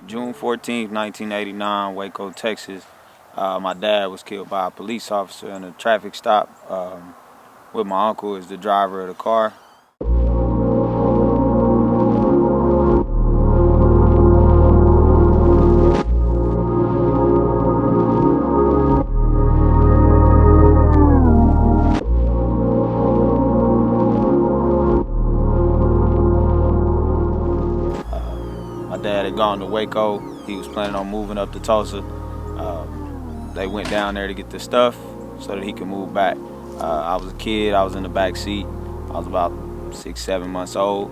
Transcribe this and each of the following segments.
June 14th, 1989, Waco, Texas. My dad was killed by a police officer in a traffic stop with my uncle as the driver of the car. My dad had gone to Waco. He was planning on moving up to Tulsa. They went down there to get the stuff so that he could move back. I was a kid. I was in the back seat. I was about 6, 7 months old.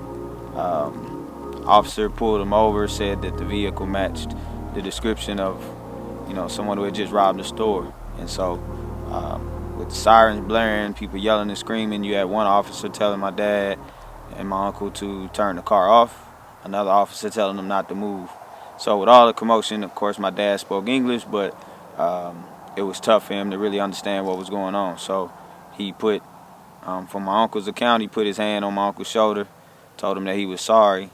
Officer pulled him over, said that the vehicle matched the description of, someone who had just robbed a store. And so, with the sirens blaring, people yelling and screaming, you had one officer telling my dad and my uncle to turn the car off. Another officer telling them not to move. So with all the commotion, of course, my dad spoke English, but it was tough for him to really understand what was going on. So he put, from my uncle's account, he put his hand on my uncle's shoulder, told him that he was sorry,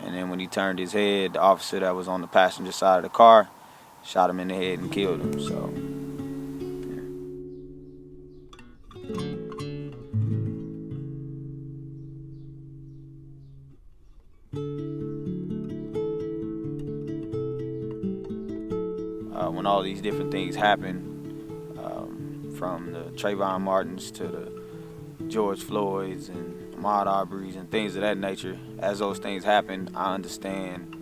and then when he turned his head, the officer that was on the passenger side of the car shot him in the head and killed him. So. When all these different things happen, from the Trayvon Martins to the George Floyds and Ahmaud Arbery's and things of that nature, as those things happen, I understand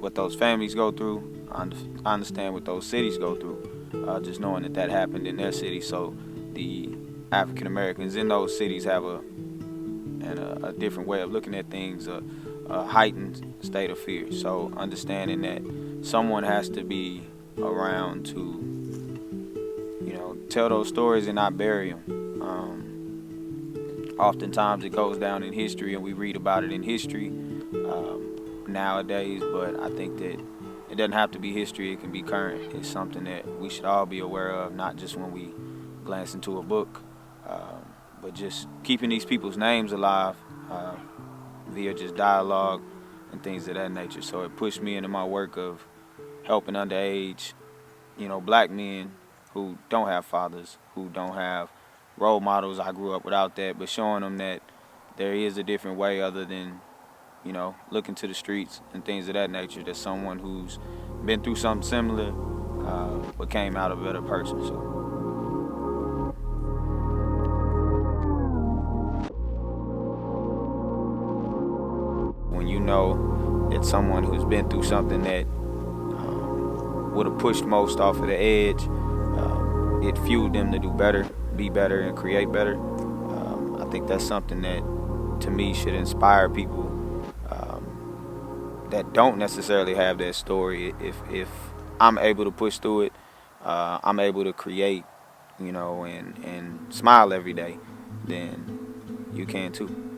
what those families go through. I understand what those cities go through, just knowing that that happened in their city. So the African Americans in those cities have a different way of looking at things, a heightened state of fear. So understanding that someone has to be around to, tell those stories and not bury them. Oftentimes it goes down in history and we read about it in history nowadays, but I think that it doesn't have to be history, it can be current. It's something that we should all be aware of, not just when we glance into a book, but just keeping these people's names alive via just dialogue and things of that nature. So it pushed me into my work of helping underage, black men who don't have fathers, who don't have role models. I grew up without that, but showing them that there is a different way other than, looking to the streets and things of that nature, that someone who's been through something similar but came out a better person. So. When you know that someone who's been through something that would have pushed most off of the edge, it fueled them to do better, be better, and create better. I think that's something that, to me, should inspire people that don't necessarily have that story. If I'm able to push through it, I'm able to create, and smile every day, then you can too.